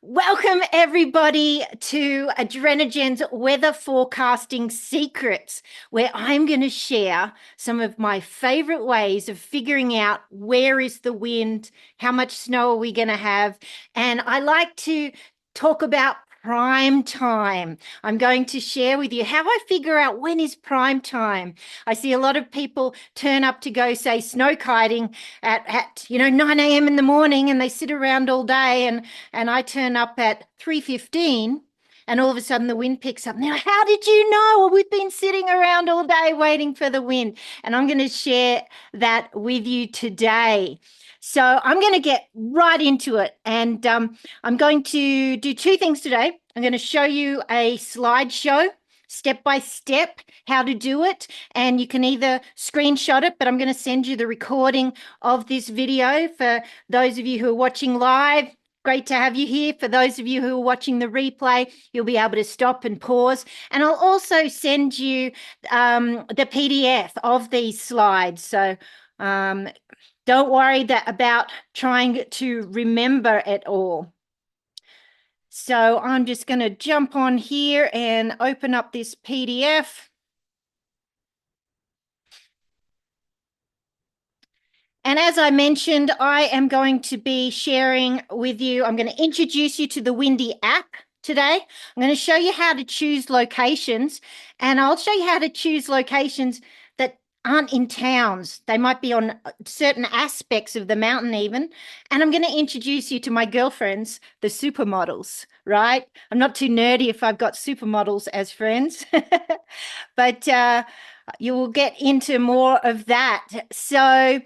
Welcome, everybody, to Adrenajen's weather forecasting secrets, where I'm going to share some of my favorite ways of figuring out where is the wind, how much snow are we going to have. And I like to talk about prime time. I'm going to share with you how I figure out when is prime time. I see a lot of people turn up to go, say, snow kiting at 9 a.m. in the morning, and they sit around all day, and I turn up at 3:15, and all of a sudden the wind picks up. Now, how did you know? Well, we've been sitting around all day waiting for the wind, and I'm going to share that with you today. So I'm going to get right into it, and I'm going to do two things today. I'm going to show you a slideshow, step by step, how to do it, and you can either screenshot it, but I'm going to send you the recording of this video for those of you who are watching live. Great to have you here. For those of you who are watching the replay, you'll be able to stop and pause. And I'll also send you the PDF of these slides. So don't worry about trying to remember it all. So I'm just going to jump on here and open up this PDF. And as I mentioned, I am going to be sharing with you, I'm going to introduce you to the Windy app today. I'm going to show you how to choose locations, and I'll show you how to choose locations that aren't in towns. They might be on certain aspects of the mountain even. And I'm going to introduce you to my girlfriends, the supermodels, right? I'm not too nerdy if I've got supermodels as friends, but you will get into more of that. So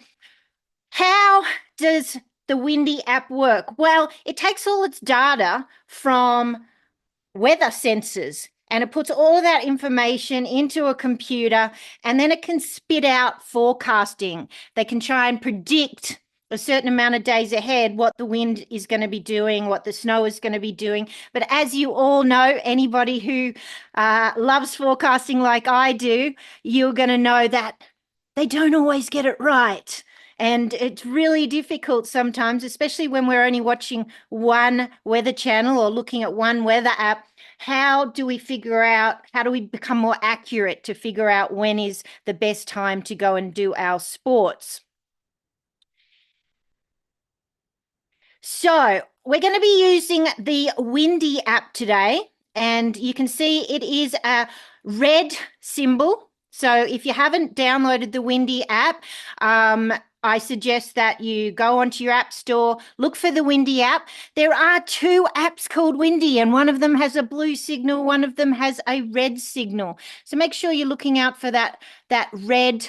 how does the Windy app work? Well, it takes all its data from weather sensors, and it puts all of that information into a computer, and then it can spit out forecasting. They can try and predict a certain amount of days ahead what the wind is going to be doing, what the snow is going to be doing. But as you all know, anybody who loves forecasting like I do, you're going to know that they don't always get it right. And it's really difficult sometimes, especially when we're only watching one weather channel or looking at one weather app. How do we become more accurate to figure out when is the best time to go and do our sports? So we're going to be using the Windy app today, and you can see it is a red symbol. So if you haven't downloaded the Windy app, I suggest that you go onto your app store, look for the Windy app. There are two apps called Windy, and one of them has a blue signal, one of them has a red signal. So make sure you're looking out for that red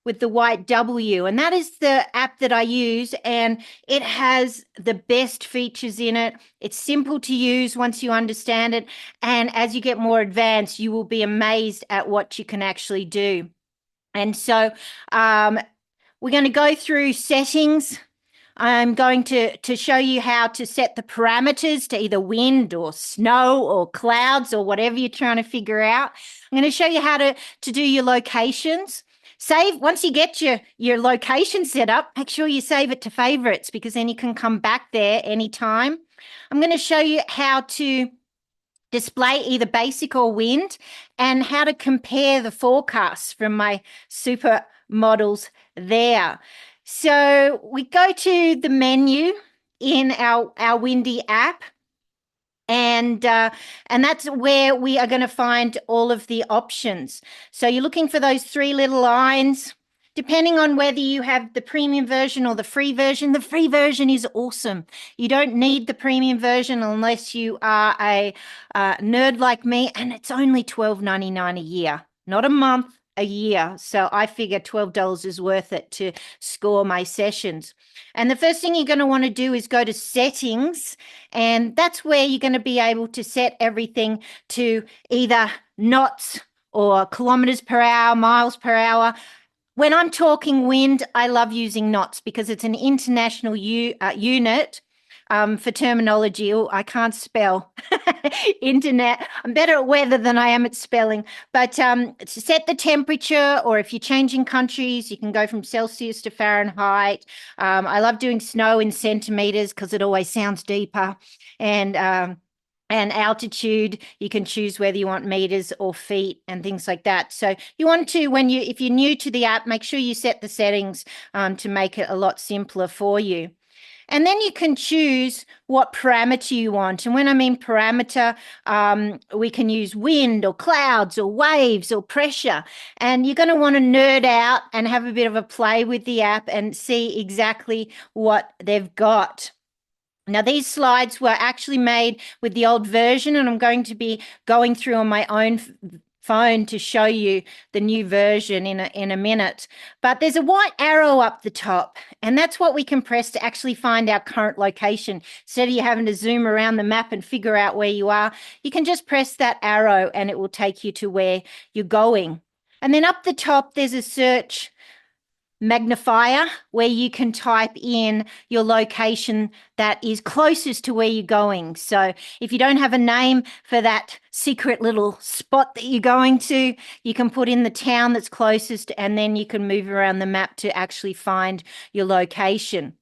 with the white W. And that is the app that I use, and it has the best features in it. It's simple to use once you understand it. And as you get more advanced, you will be amazed at what you can actually do. And so we're going to go through settings. I'm going to show you how to set the parameters to either wind or snow or clouds or whatever you're trying to figure out. I'm going to show you how to do your locations. Once you get your location set up, make sure you save it to favorites, because then you can come back there anytime. I'm going to show you how to display either basic or wind, and how to compare the forecasts from my super models there. So we go to the menu in our Windy app, and that's where we are going to find all of the options. So you're looking for those three little lines. Depending on whether you have the premium version or the free version is awesome. You don't need the premium version unless you are a nerd like me, and it's only $12.99 a year, not a month, a year. So I figure $12 is worth it to score my sessions. And the first thing you're going to want to do is go to settings, and that's where you're going to be able to set everything to either knots or kilometers per hour, miles per hour. When I'm talking wind, I love using knots because it's an international unit for terminology. Oh, I can't spell. Internet. I'm better at weather than I am at spelling. But to set the temperature, or if you're changing countries, you can go from Celsius to Fahrenheit. I love doing snow in centimeters because it always sounds deeper. And altitude, you can choose whether you want meters or feet and things like that. So you want to, if you're new to the app, make sure you set the settings to make it a lot simpler for you. And then you can choose what parameter you want. And when I mean parameter, we can use wind or clouds or waves or pressure. And you're going to want to nerd out and have a bit of a play with the app and see exactly what they've got. Now, these slides were actually made with the old version, and I'm going to be going through on my own phone to show you the new version in a minute. But there's a white arrow up the top, and that's what we can press to actually find our current location. Instead of you having to zoom around the map and figure out where you are, you can just press that arrow and it will take you to where you're going. And then up the top, there's a search magnifier where you can type in your location that is closest to where you're going. So if you don't have a name for that secret little spot that you're going to, you can put in the town that's closest, and then you can move around the map to actually find your location.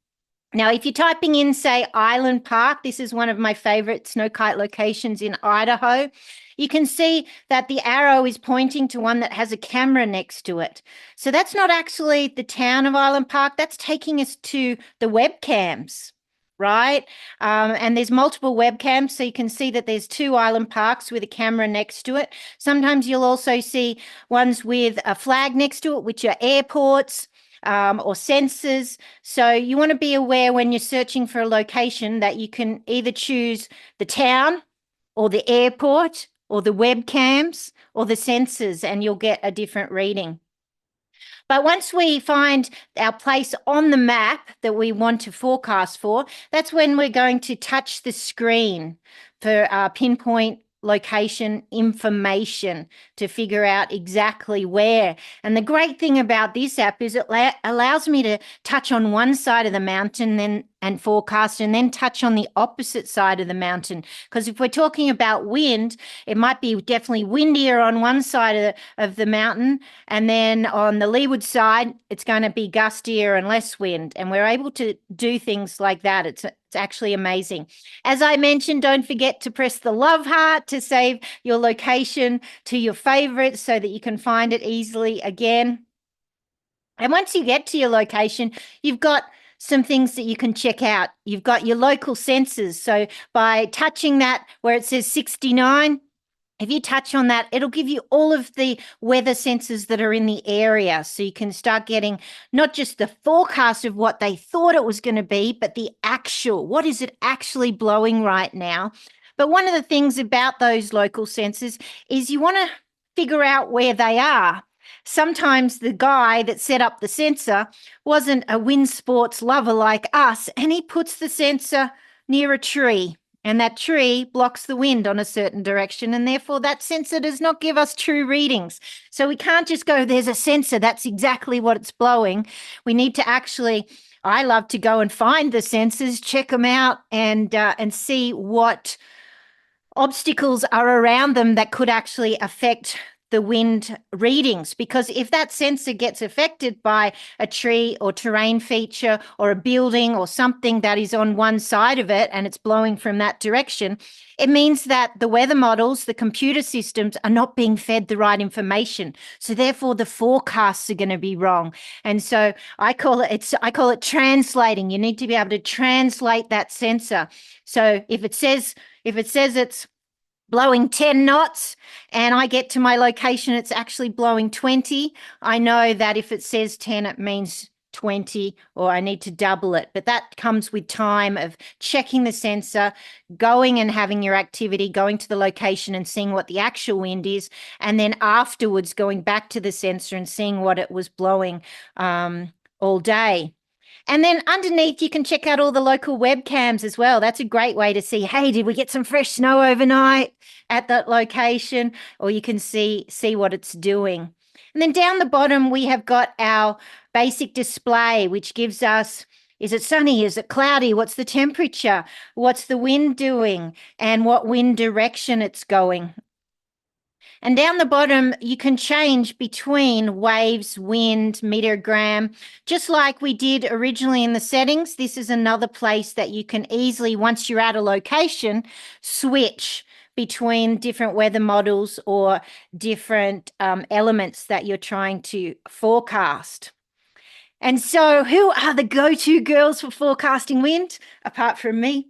Now, if you're typing in, say, Island Park, this is one of my favorite snow kite locations in Idaho. You can see that the arrow is pointing to one that has a camera next to it. So that's not actually the town of Island Park. That's taking us to the webcams, right? And there's multiple webcams. So you can see that there's 2 island parks with a camera next to it. Sometimes you'll also see ones with a flag next to it, which are airports. Or sensors. So you want to be aware when you're searching for a location that you can either choose the town or the airport or the webcams or the sensors, and you'll get a different reading. But once we find our place on the map that we want to forecast for, that's when we're going to touch the screen for pinpoint location information to figure out exactly where. And the great thing about this app is it allows me to touch on one side of the mountain and forecast, and then touch on the opposite side of the mountain. Because if we're talking about wind, it might be definitely windier on one side of the mountain, and then on the leeward side, it's going to be gustier and less wind. And we're able to do things like that. It's actually amazing. As I mentioned, don't forget to press the love heart to save your location to your favorites so that you can find it easily again. And once you get to your location, you've got some things that you can check out. You've got your local sensors. So by touching that where it says 69, if you touch on that, it'll give you all of the weather sensors that are in the area. So you can start getting not just the forecast of what they thought it was going to be, but the actual, what is it actually blowing right now? But one of the things about those local sensors is you want to figure out where they are. Sometimes the guy that set up the sensor wasn't a wind sports lover like us, and he puts the sensor near a tree. And that tree blocks the wind on a certain direction, and therefore that sensor does not give us true readings. So we can't just go, there's a sensor, that's exactly what it's blowing. We need to actually, I love to go and find the sensors, check them out, and see what obstacles are around them that could actually affect the wind readings. Because if that sensor gets affected by a tree or terrain feature or a building or something that is on one side of it and it's blowing from that direction, it means that the weather models, the computer systems, are not being fed the right information. So therefore the forecasts are going to be wrong. And so I call it translating. You need to be able to translate that sensor. So if it says it's blowing 10 knots and I get to my location, it's actually blowing 20. I know that if it says 10, it means 20, or I need to double it. But that comes with time of checking the sensor, going and having your activity, going to the location and seeing what the actual wind is, and then afterwards going back to the sensor and seeing what it was blowing all day. And then underneath, you can check out all the local webcams as well. That's a great way to see, hey, did we get some fresh snow overnight at that location? Or you can see what it's doing. And then down the bottom, we have got our basic display, which gives us Is it sunny? Is it cloudy? What's the temperature? What's the wind doing? And what wind direction it's going. And down the bottom, you can change between waves, wind, meterogram, just like we did originally in the settings. This is another place that you can easily, once you're at a location, switch between different weather models or different elements that you're trying to forecast. And so, who are the go-to girls for forecasting wind, apart from me?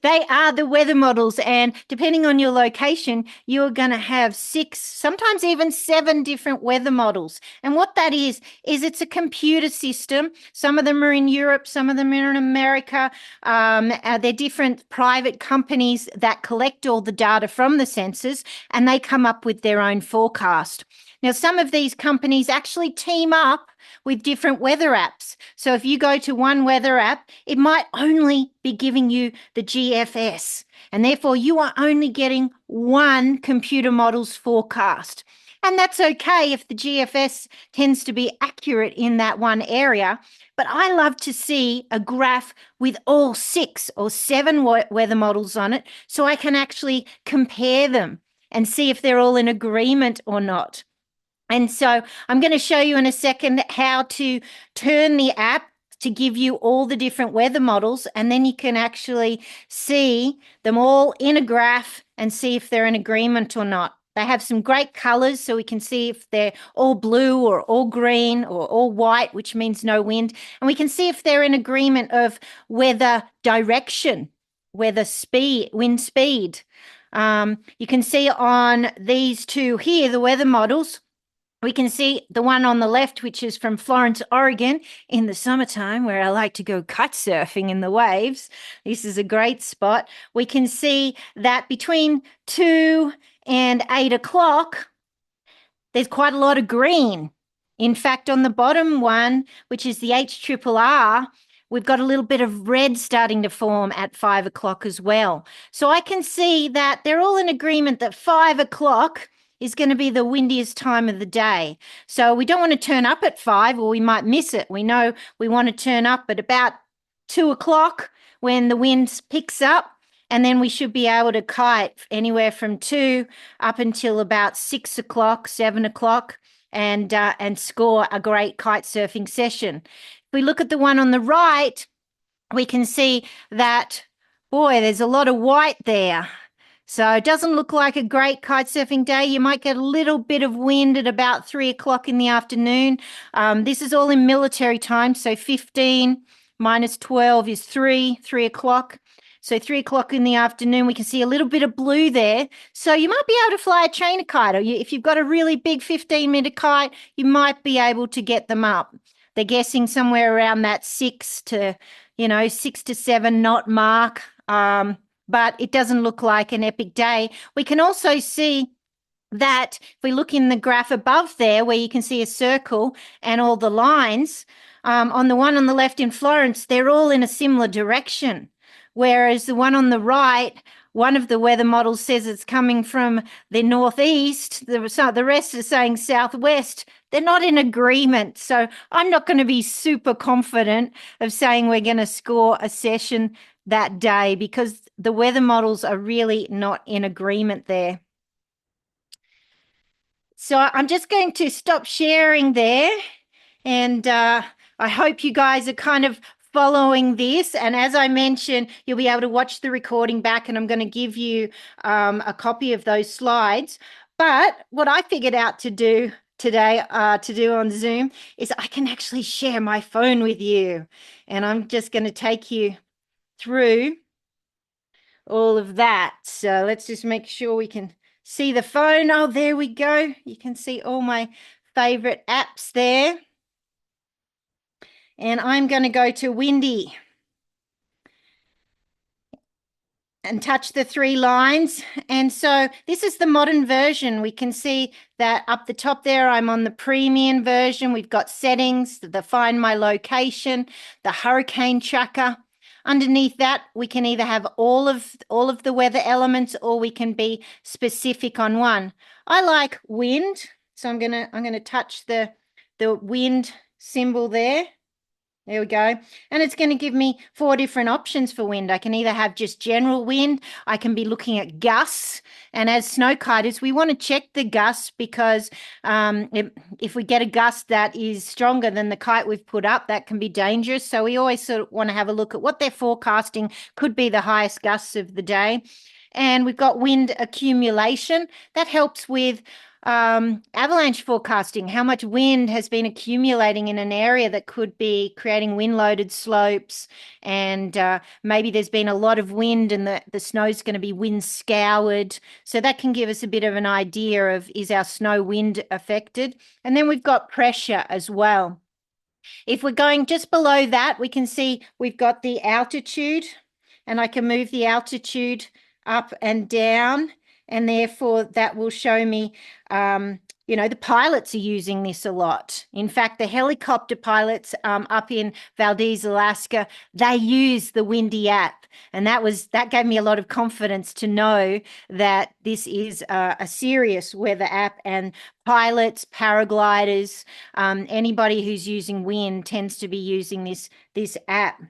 They are the weather models, and depending on your location, you're going to have 6, sometimes even 7 different weather models. And what that is it's a computer system. Some of them are in Europe, some of them are in America. They're different private companies that collect all the data from the sensors, and they come up with their own forecast. Now, some of these companies actually team up with different weather apps. So if you go to one weather app, it might only be giving you the GFS, and therefore you are only getting one computer model's forecast. And that's okay if the GFS tends to be accurate in that one area. But I love to see a graph with all 6 or 7 weather models on it so I can actually compare them and see if they're all in agreement or not. And so I'm going to show you in a second how to turn the app to give you all the different weather models, and then you can actually see them all in a graph and see if they're in agreement or not. They have some great colors, so we can see if they're all blue or all green or all white, which means no wind. And we can see if they're in agreement of weather direction, weather speed, wind speed. You can see on these two here, the weather models. We can see the one on the left, which is from Florence, Oregon, in the summertime, where I like to go kite surfing in the waves. This is a great spot. We can see that between 2 and 8 o'clock, there's quite a lot of green. In fact, on the bottom one, which is the HRRR, we've got a little bit of red starting to form at 5 o'clock as well. So I can see that they're all in agreement that 5 o'clock is going to be the windiest time of the day. So we don't want to turn up at 5 or we might miss it. We know we want to turn up at about 2 o'clock when the wind picks up, and then we should be able to kite anywhere from 2 up until about 6 o'clock, 7 o'clock, and score a great kite surfing session. If we look at the one on the right, we can see that, boy, there's a lot of white there. So it doesn't look like a great kite surfing day. You might get a little bit of wind at about 3 o'clock in the afternoon. This is all in military time. So 15 minus 12 is 3 o'clock. So 3 o'clock in the afternoon, we can see a little bit of blue there. So you might be able to fly a trainer kite, or if you've got a really big 15-meter kite, you might be able to get them up. They're guessing somewhere around that 6 to 7 knot mark. But it doesn't look like an epic day. We can also see that if we look in the graph above there, where you can see a circle and all the lines, on the one on the left in Florence, they're all in a similar direction. Whereas the one on the right, one of the weather models says it's coming from the northeast. The rest are saying southwest. They're not in agreement. So I'm not going to be super confident of saying we're going to score a session that day because the weather models are really not in agreement there. So I'm just going to stop sharing there, and I hope you guys are kind of following this. And as I mentioned, you'll be able to watch the recording back, and I'm going to give you a copy of those slides. But what I figured out to do today, to do on Zoom, is I can actually share my phone with you. And I'm just going to take you through all of that. So let's just make sure we can see the phone. Oh, there we go. You can see all my favorite apps there. And I'm going to go to Windy and touch the 3 lines. And so this is the modern version. We can see that up the top there, I'm on the premium version. We've got settings, the find my location, the hurricane tracker. Underneath that, we can either have all of the weather elements, or we can be specific on one. I like wind, so I'm gonna touch the wind symbol there. There we go. And it's going to give me 4 different options for wind. I can either have just general wind. I can be looking at gusts. And as snow kiters, we want to check the gusts because if we get a gust that is stronger than the kite we've put up, that can be dangerous. So we always sort of want to have a look at what they're forecasting could be the highest gusts of the day. And we've got wind accumulation. That helps with avalanche forecasting, how much wind has been accumulating in an area that could be creating wind-loaded slopes, and maybe there's been a lot of wind and the snow's going to be wind scoured. So that can give us a bit of an idea of, is our snow wind affected? And then we've got pressure as well. If we're going just below that, we can see we've got the altitude, and I can move the altitude up and down, and therefore that will show me, the pilots are using this a lot. In fact, the helicopter pilots up in Valdez, Alaska, they use the Windy app, and that gave me a lot of confidence to know that this is a serious weather app, and pilots, paragliders, anybody who's using wind tends to be using this app.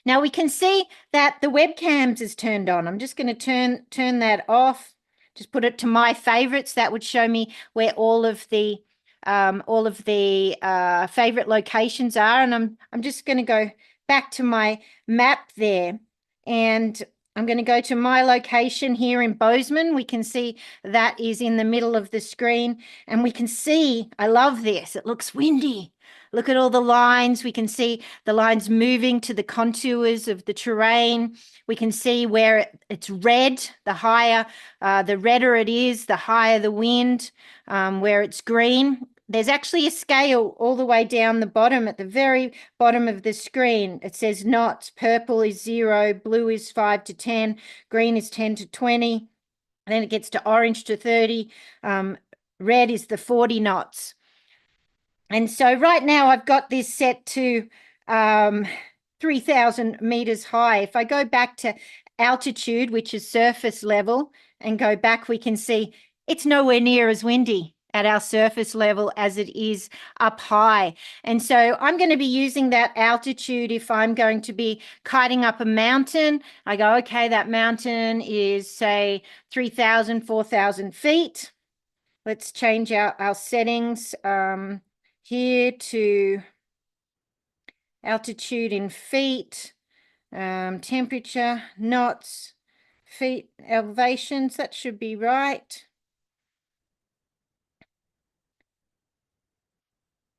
Now we can see that the webcams is turned on. I'm just going to turn that off. Just put it to my favorites. That would show me where all of the favorite locations are. And I'm just going to go back to my map there, and I'm going to go to my location here in Bozeman. We can see that is in the middle of the screen, and we can see, I love this. It looks windy. Look at all the lines. We can see the lines moving to the contours of the terrain. We can see where it's red, the redder it is, the higher the wind. Where it's green, there's actually a scale all the way down the bottom, at the very bottom of the screen. It says knots. Purple is 0, blue is 5 to 10, green is 10 to 20. Then it gets to orange to 30. Red is the 40 knots. And so right now I've got this set to 3,000 meters high. If I go back to altitude, which is surface level, and go back, we can see it's nowhere near as windy at our surface level as it is up high. And so I'm going to be using that altitude if I'm going to be kiting up a mountain. I go, okay, that mountain is, say, 3,000, 4,000 feet. Let's change our settings here to altitude in feet, temperature, knots, feet, elevations. That should be right.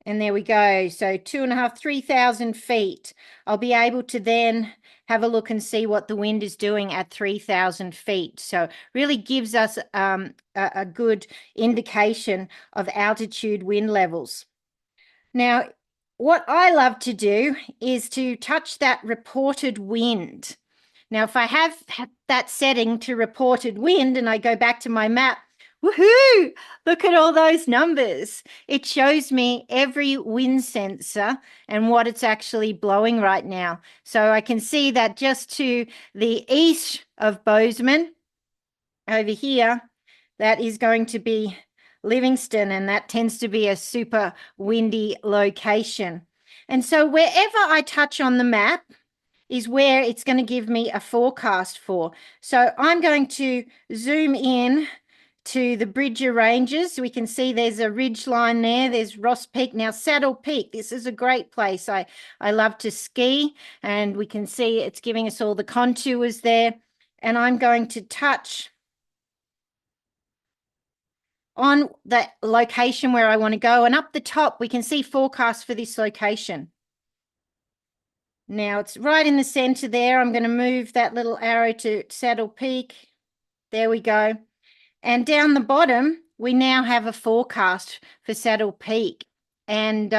And there we go. So 2,500, 3,000 feet. I'll be able to then have a look and see what the wind is doing at 3,000 feet. So really gives us a good indication of altitude wind levels. Now, what I love to do is to touch that reported wind. Now, if I have that setting to reported wind and I go back to my map, woohoo! Look at all those numbers. It shows me every wind sensor and what it's actually blowing right now. So I can see that just to the east of Bozeman, over here, that is going to be Livingston, and that tends to be a super windy location. And so wherever I touch on the map is where it's going to give me a forecast for. So I'm going to zoom in to the Bridger Ranges. We can see there's a ridge line there. There's Ross Peak. Now, Saddle Peak, this is a great place. I love to ski, and we can see it's giving us all the contours there. And I'm going to touch on the location where I want to go. And up the top, we can see forecast for this location. Now, it's right in the center there. I'm going to move that little arrow to Saddle Peak. There we go. And down the bottom, we now have a forecast for Saddle Peak. And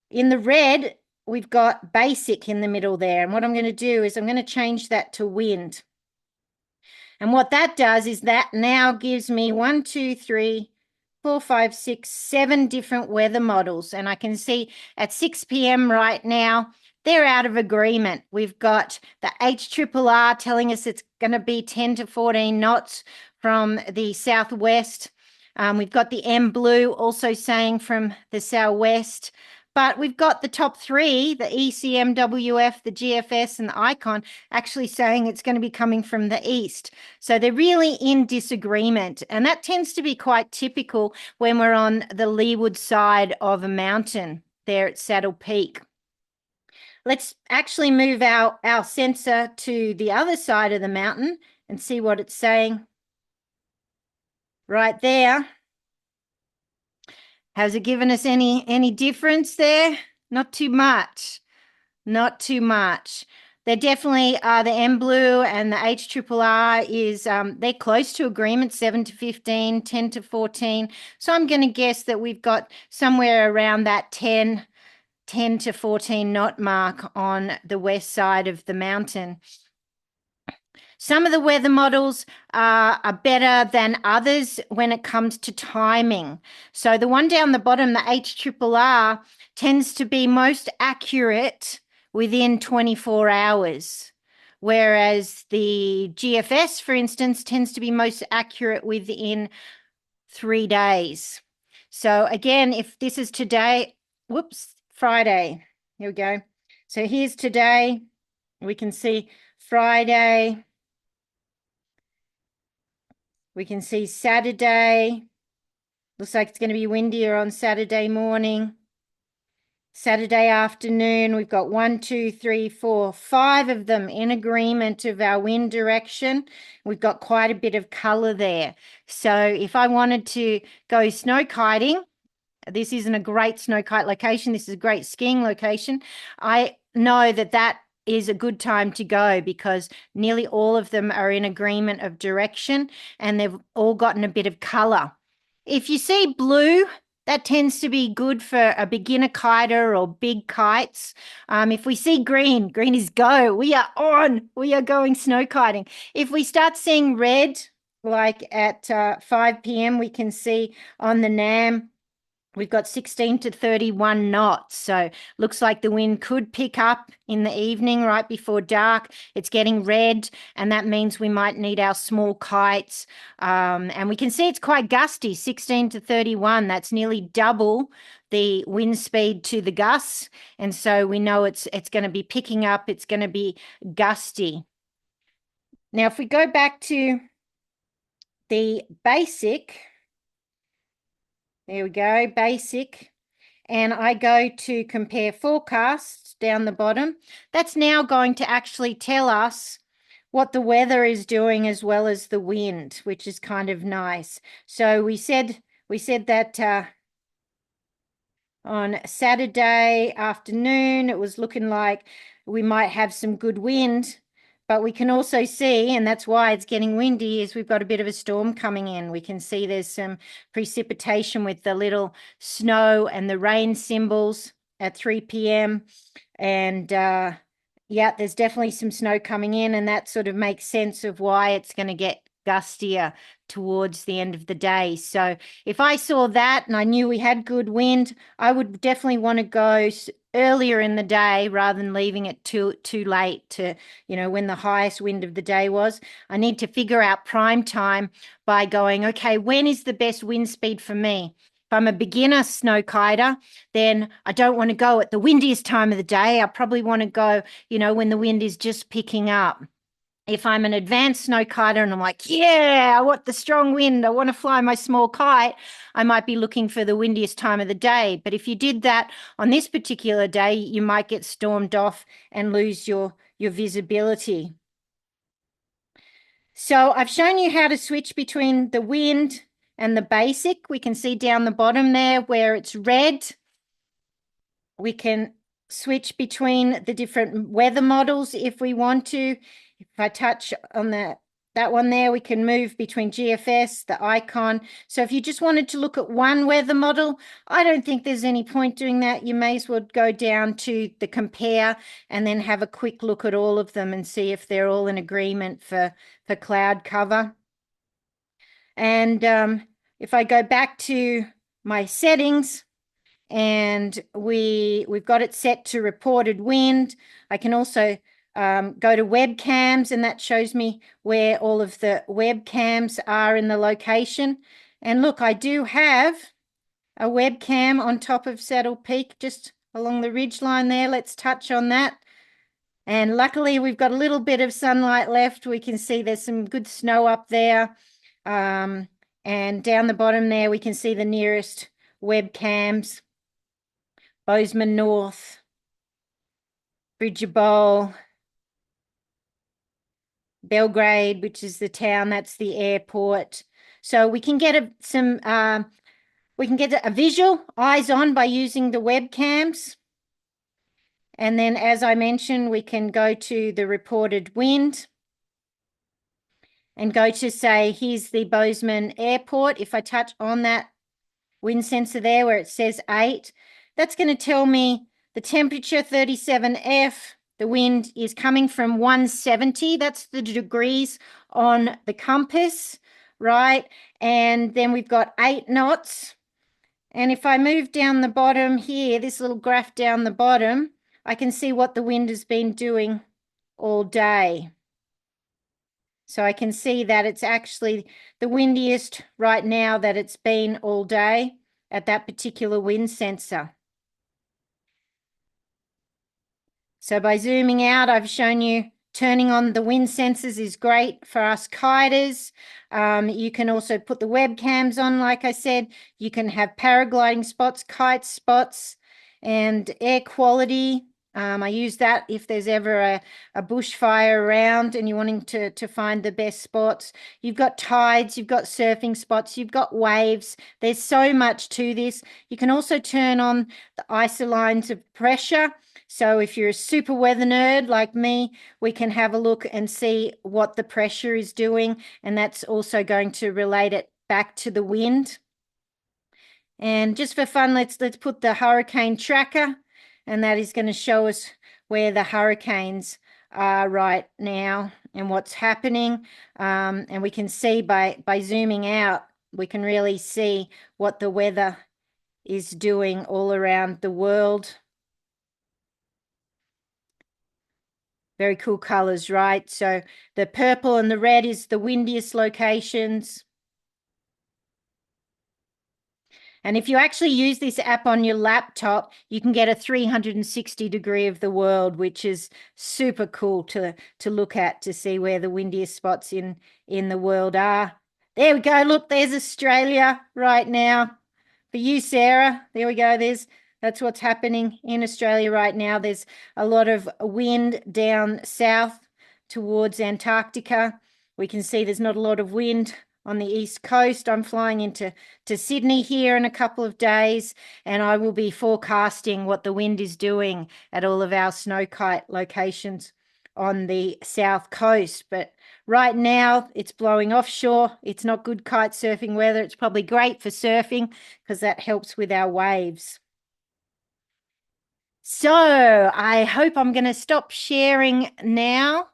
in the red, we've got basic in the middle there. And what I'm going to do is I'm going to change that to wind. And what that does is that now gives me 1, 2, 3, 4, 5, 6, 7 different weather models. And I can see at 6 p.m. right now, they're out of agreement. We've got the HRRR telling us it's going to be 10 to 14 knots from the southwest. We've got the M Blue also saying from the southwest. But we've got the top three, the ECMWF, the GFS, and the Icon, actually saying it's going to be coming from the east. So they're really in disagreement. And that tends to be quite typical when we're on the leeward side of a mountain there at Saddle Peak. Let's actually move our sensor to the other side of the mountain and see what it's saying right there. Has it given us any difference there? Not too much. Not too much. They definitely are the M Blue and the HRRR is they're close to agreement, 7 to 15, 10 to 14. So I'm going to guess that we've got somewhere around that 10 to 14 knot mark on the west side of the mountain. Some of the weather models are better than others when it comes to timing. So the one down the bottom, the HRRR, tends to be most accurate within 24 hours, whereas the GFS, for instance, tends to be most accurate within 3 days. So again, if this is today, whoops, Friday, here we go. So here's today, we can see Friday, we can see Saturday. Looks like it's going to be windier on Saturday morning. Saturday afternoon, we've got 1, 2, 3, 4, 5 of them in agreement of our wind direction. We've got quite a bit of color there. So if I wanted to go snow kiting, this isn't a great snow kite location. This is a great skiing location. I know that that is a good time to go because nearly all of them are in agreement of direction and they've all gotten a bit of color. If you see blue, that tends to be good for a beginner kiter or big kites. If we see green, green is go. We are on. We are going snow kiting. If we start seeing red, like at 5 p.m., we can see on the NAM, we've got 16 to 31 knots. So looks like the wind could pick up in the evening right before dark. It's getting red, and that means we might need our small kites. And we can see it's quite gusty, 16 to 31. That's nearly double the wind speed to the gusts. And so we know it's going to be picking up. It's going to be gusty. Now, if we go back to the basic, there we go, basic. And I go to compare forecasts down the bottom. That's now going to actually tell us what the weather is doing as well as the wind, which is kind of nice. So we said that on Saturday afternoon, it was looking like we might have some good wind. But we can also see, and that's why it's getting windy, is we've got a bit of a storm coming in. We can see there's some precipitation with the little snow and the rain symbols at 3 p.m. And yeah, there's definitely some snow coming in, and that sort of makes sense of why it's going to get gustier towards the end of the day. So if I saw that and I knew we had good wind, I would definitely want to go earlier in the day rather than leaving it too late to, when the highest wind of the day was. I need to figure out prime time by going, okay, when is the best wind speed for me? If I'm a beginner snow kiter, then I don't want to go at the windiest time of the day. I probably want to go, when the wind is just picking up. If I'm an advanced snow kiter and I'm like, yeah, I want the strong wind, I want to fly my small kite, I might be looking for the windiest time of the day. But if you did that on this particular day, you might get stormed off and lose your visibility. So I've shown you how to switch between the wind and the basic. We can see down the bottom there where it's red. We can switch between the different weather models if we want to. If I touch on that one there, we can move between GFS, the Icon. So if you just wanted to look at one weather model, I don't think there's any point doing that. You may as well go down to the compare and then have a quick look at all of them and see if they're all in agreement for cloud cover. And if I go back to my settings, and we've got it set to reported wind. I can also go to webcams, and that shows me where all of the webcams are in the location. And look, I do have a webcam on top of Saddle Peak, just along the ridge line there. Let's touch on that. And luckily we've got a little bit of sunlight left. We can see there's some good snow up there. And down the bottom there, we can see the nearest webcams. Bozeman North, Bridger Bowl, Belgrade, which is the town, that's the airport. So we can get a visual, eyes on, by using the webcams. And then, as I mentioned, we can go to the reported wind and go to, say, here's the Bozeman Airport. If I touch on that wind sensor there where it says 8, that's going to tell me the temperature, 37 F. The wind is coming from 170. That's the degrees on the compass, right? And then we've got 8 knots. And if I move down the bottom here, this little graph down the bottom, I can see what the wind has been doing all day. So I can see that it's actually the windiest right now that it's been all day at that particular wind sensor. So by zooming out, I've shown you turning on the wind sensors is great for us kiters. You can also put the webcams on, like I said. You can have paragliding spots, kite spots, and air quality. I use that if there's ever a bushfire around and you're wanting to find the best spots. You've got tides, you've got surfing spots, you've got waves. There's so much to this. You can also turn on the isolines of pressure. So if you're a super weather nerd like me, we can have a look and see what the pressure is doing, and that's also going to relate it back to the wind. And just for fun, let's put the hurricane tracker, and that is going to show us where the hurricanes are right now and what's happening. And we can see by zooming out, we can really see what the weather is doing all around the world. Very cool colors, right? So the purple and the red is the windiest locations. And if you actually use this app on your laptop, you can get a 360 degree of the world, which is super cool to look at, to see where the windiest spots in the world are. There we go. Look, there's Australia right now. For you, Sarah, there we go. That's what's happening in Australia right now. There's a lot of wind down south towards Antarctica. We can see there's not a lot of wind on the east coast. I'm flying into Sydney here in a couple of days, and I will be forecasting what the wind is doing at all of our snow kite locations on the south coast. But right now it's blowing offshore. It's not good kite surfing weather. It's probably great for surfing because that helps with our waves. So I hope I'm going to stop sharing now,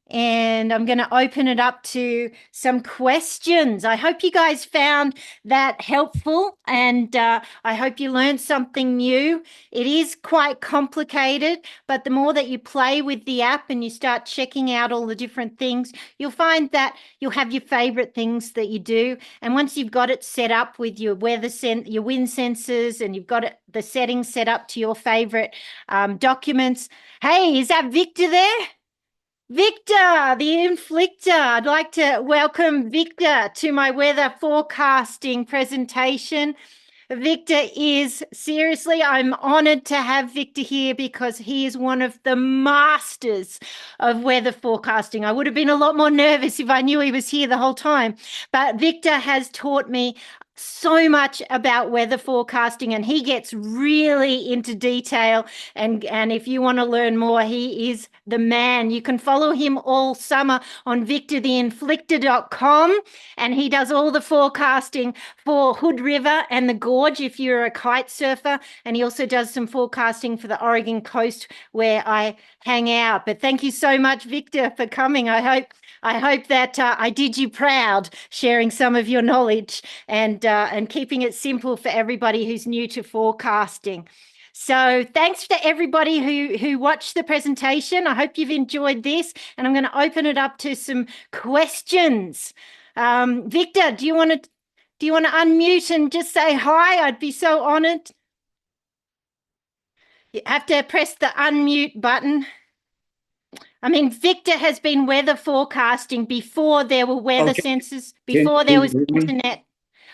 and I'm going to open it up to some questions. I hope you guys found that helpful, and I hope you learned something new. It is quite complicated, but the more that you play with the app and you start checking out all the different things, you'll find that you'll have your favorite things that you do. And once you've got it set up with your your wind sensors, and you've got the settings set up to your favorite documents. Hey, is that Victor there? Victor, the inflictor. I'd like to welcome Victor to my weather forecasting presentation. Victor is, seriously, I'm honored to have Victor here because he is one of the masters of weather forecasting. I would have been a lot more nervous if I knew he was here the whole time. But Victor has taught me so much about weather forecasting, and he gets really into detail. And if you want to learn more, he is the man. You can follow him all summer on victortheinflictor.com, and he does all the forecasting for Hood River and the Gorge if you're a kite surfer. And he also does some forecasting for the Oregon coast where I hang out. But thank you so much, Victor, for coming. I hope that I did you proud, sharing some of your knowledge and keeping it simple for everybody who's new to forecasting. So thanks to everybody who watched the presentation. I hope you've enjoyed this, and I'm going to open it up to some questions. Victor, do you want to unmute and just say hi? I'd be so honored. You have to press the unmute button. I mean, Victor has been weather forecasting before there were weather Okay, sensors, can before there you was hear me? internet.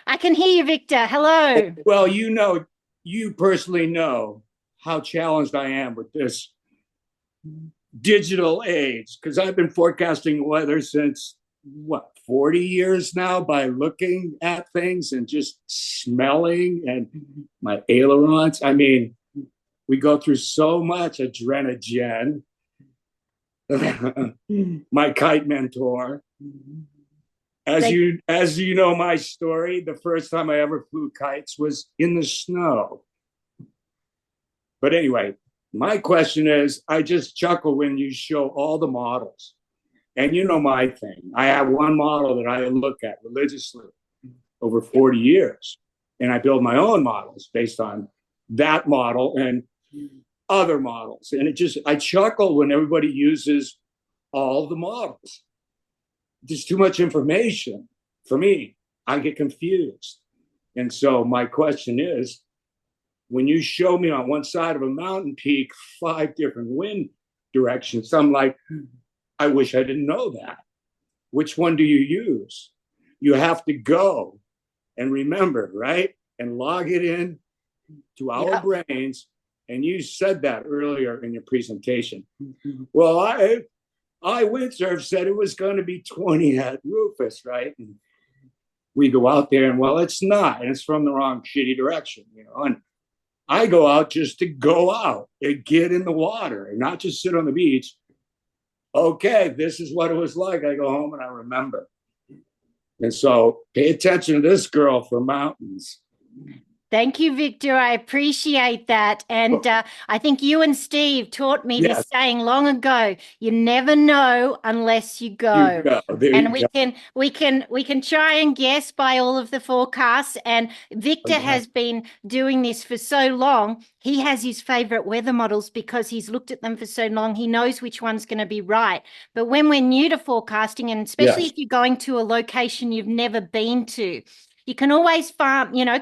I can hear you, Victor. Hello. Well, you personally know how challenged I am with this digital age because I've been forecasting weather since what 40 years now by looking at things and just smelling and my ailerons. I mean, we go through so much adrenagen. My kite mentor. They, As you know my story, the first time I ever flew kites was in the snow. But anyway, my question is I just chuckle when you show all the models. And you know my thing. I have one model that I look at religiously over 40 years. And I build my own models based on that model and other models. And I chuckle when everybody uses all the models. There's too much information for me. I get confused. And so my question is, when you show me on one side of a mountain peak 5 different wind directions, I'm like, I wish I didn't know that. Which one do you use? You have to go and remember, right? And log it in to our yeah. brains. And you said that earlier in your presentation. Well, I windsurf said it was going to be 20 at Rufus, right? And we go out there and well, it's not, and it's from the wrong shitty direction, you know. And I go out just to go out and get in the water and not just sit on the beach. Okay, this is what it was like. I go home and I remember. And so pay attention to this girl for mountains. Thank you, Victor. I appreciate that. And I think you and Steve taught me this Yes, saying long ago, you never know unless you you go. go. There And you we go. can we can try and guess by all of the forecasts. And Oh, Victor yeah. has been doing this for so long. He has his favorite weather models because he's looked at them for so long. He knows which one's going to be right. But when we're new to forecasting, and especially Yes. if you're going to a location you've never been to, you can always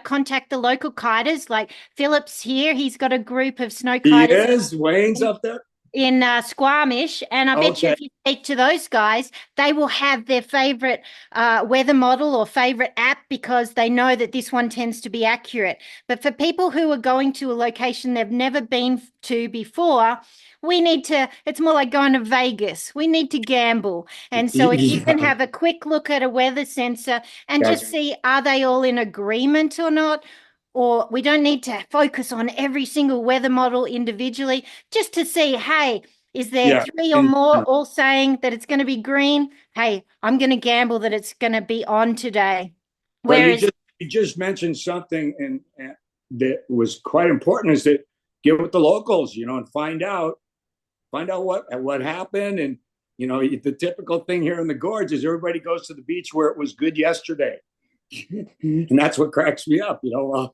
contact the local kiters. Like Philip's here. He's got a group of snow He kiters is. Wayne's up there. in Squamish, and I bet you Okay. if you speak to those guys, they will have their favorite weather model or favorite app because they know that this one tends to be accurate. But for people who are going to a location they've never been to before, we need to, it's more like going to Vegas. We need to gamble. And so if you can Yeah. have a quick look at a weather sensor and That's just see, are they all in agreement or not? Or we don't need to focus on every single weather model individually, just to see, hey, is there yeah. three or In more general. all saying that it's going to be green? Hey, I'm going to gamble that it's going to be on today. But Whereas, you just mentioned something and that was quite important is that get with the locals, you know, and find out what happened. And you know, the typical thing here in the gorge is everybody goes to the beach where it was good yesterday, and that's what cracks me up. You know,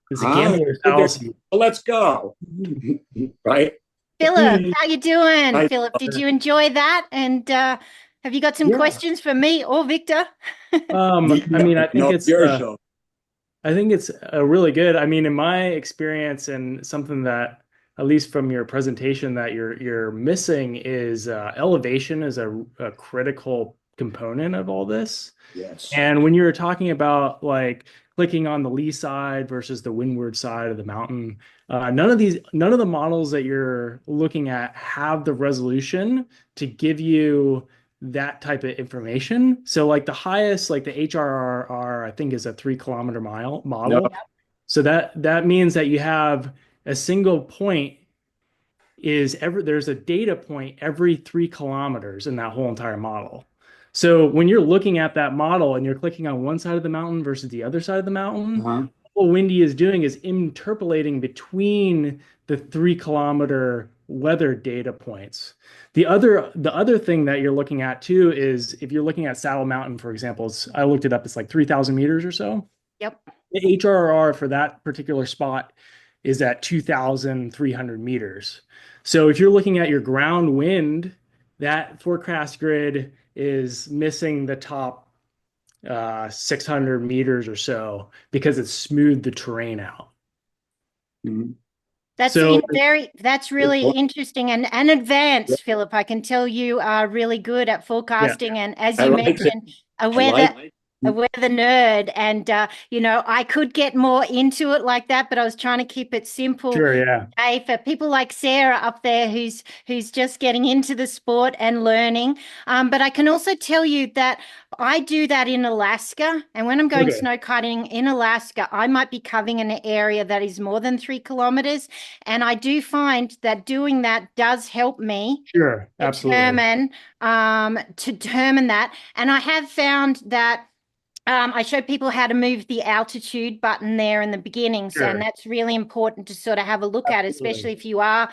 It's a huh? gambler's Well, fallacy. let's go, right? Philip, how you doing? I, Philip, did you enjoy that? And have you got some yeah, questions for me or Victor? I mean, no, your show. I think it's a really good. I mean, in my experience, and something that, at least from your presentation, that you're missing is elevation is a critical component of all this. Yes. And when you're talking about like clicking on the lee side versus the windward side of the mountain, none of the models that you're looking at have the resolution to give you that type of information. So like the highest, like the HRR, I think is a 3 kilometer mile No. model. So that means that you have a single point there's a data point every 3 kilometers in that whole entire model. So when you're looking at that model and you're clicking on one side of the mountain versus the other side of the mountain, Uh-huh. what Windy is doing is interpolating between the 3 kilometer weather data points. The other thing that you're looking at too is if you're looking at Saddle Mountain, for example, I looked it up, it's like 3,000 meters or so. Yep. The HRR for that particular spot is at 2,300 meters. So if you're looking at your ground wind, that forecast grid is missing the top 600 meters or so because it's smoothed the terrain out. Mhm. That's So that's really interesting and advanced, Philip. I can tell you are really good at yeah, forecasting, and as I you like it. mentioned, a I weather like a weather nerd. And I could get more into it like that, but I was trying to keep it simple. sure, yeah, Hey, for people like Sarah up there who's just getting into the sport and learning. But I can also tell you that I do that in Alaska, and when I'm going okay, snow kiting in Alaska, I might be covering an area that is more than 3 kilometers. And I do find that doing that does help me sure, absolutely, determine determine that. And I have found that I show people how to move the altitude button there in the beginnings, and sure, that's really important to sort of have a look at, absolutely, especially if you are,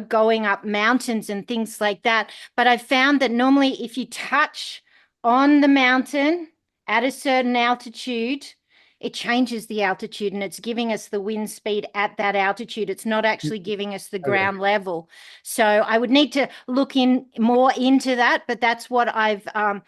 going up mountains and things like that. But I've found that normally if you touch on the mountain at a certain altitude, it changes the altitude and it's giving us the wind speed at that altitude. It's not actually giving us the okay, ground level. So I would need to look in more into that, but that's what I've over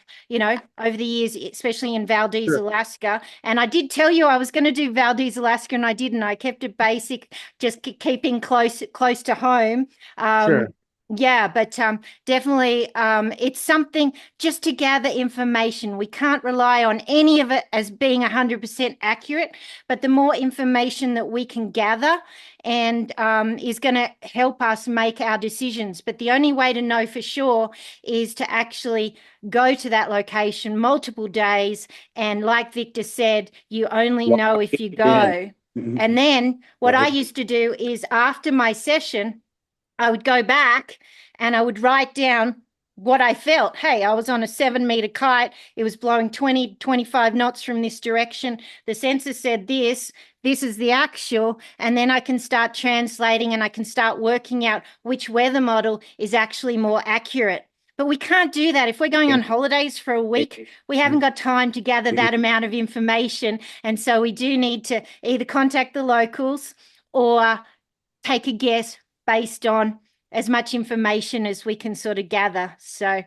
the years, especially in Valdez, sure, Alaska. And I did tell you I was going to do Valdez, Alaska, and I didn't. I kept it basic, just keeping close to home. Um, sure, yeah, but definitely, it's something just to gather information. We can't rely on any of it as being 100% accurate, but the more information that we can gather and is going to help us make our decisions. But the only way to know for sure is to actually go to that location multiple days. And like Victor said, you only know if you it. go. Yeah. And then what I Right. used to do is after my session, I would go back and I would write down what I felt. Hey, I was on a 7 meter kite. It was blowing 20, 25 knots from this direction. The sensor said this. This is the actual. And then I can start translating and I can start working out which weather model is actually more accurate. But we can't do that. If we're going on holidays for a week, we haven't got time to gather that amount of information. And so we do need to either contact the locals or take a guess based on as much information as we can sort of gather. So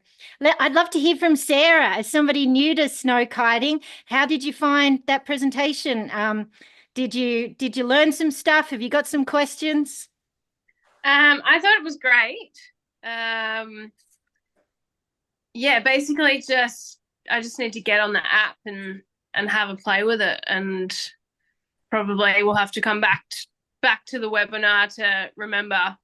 I'd love to hear from Sarah as somebody new to snow kiting. How did you find that presentation? Did you learn some stuff? Have you got some questions? I thought it was great. Um, yeah, basically just I just need to get on the app and have a play with it, and probably we'll have to come back to the webinar to remember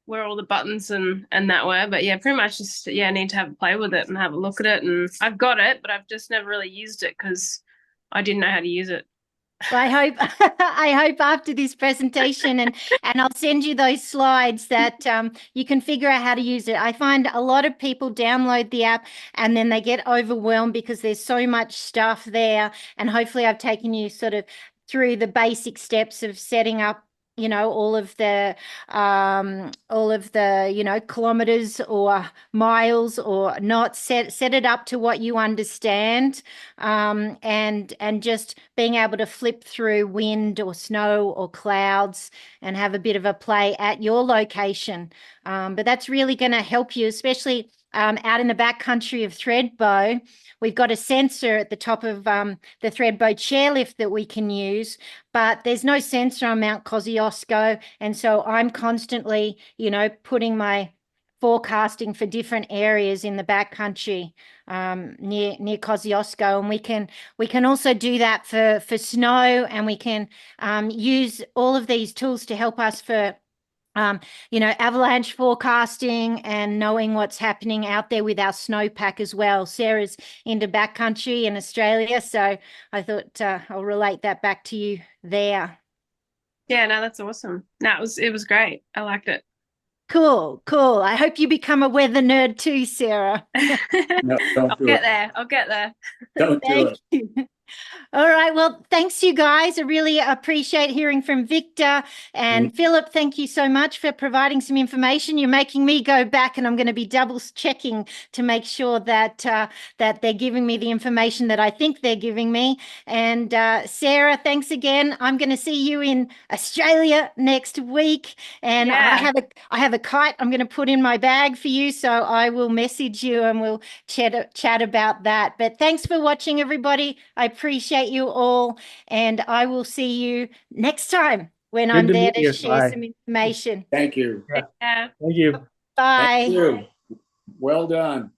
where all the buttons and that were. But yeah, pretty much just I need to have a play with it and have a look at it. And I've got it, but I've just never really used it because I didn't know how to use it. Well, I hope I hope after this presentation and I'll send you those slides that you can figure out how to use it. I find a lot of people download the app and then they get overwhelmed because there's so much stuff there. And hopefully I've taken you sort of through the basic steps of setting up all of the kilometers or miles or not, set it up to what you understand, and just being able to flip through wind or snow or clouds and have a bit of a play at your location. But that's really going to help you, especially out in the backcountry of Threadbow. We've got a sensor at the top of the Threadbow chairlift that we can use, but there's no sensor on Mount Kosciuszko. And so I'm constantly, putting my forecasting for different areas in the backcountry near Kosciuszko. And we can also do that for snow, and we can use all of these tools to help us for avalanche forecasting and knowing what's happening out there with our snowpack as well. Sarah's into backcountry in Australia, so I thought I'll relate that back to you there. Yeah, no, that's awesome. No, it was great. I liked it. Cool, cool. I hope you become a weather nerd too, Sarah. No, don't I'll do get it. there. I'll get there. Don't do Thank it. you. All right. Well, thanks, you guys. I really appreciate hearing from Victor and Philip. Thank you so much for providing some information. You're making me go back, and I'm going to be double checking to make sure that that they're giving me the information that I think they're giving me. And Sarah, thanks again. I'm going to see you in Australia next week, and Yeah. I have a kite I'm going to put in my bag for you. So I will message you and we'll chat about that. But thanks for watching, everybody. I appreciate you all, and I will see you next time. when Good I'm to there meet to you. share Bye. some information. Thank you. Yeah. Thank you. Bye. Thank you. Well done.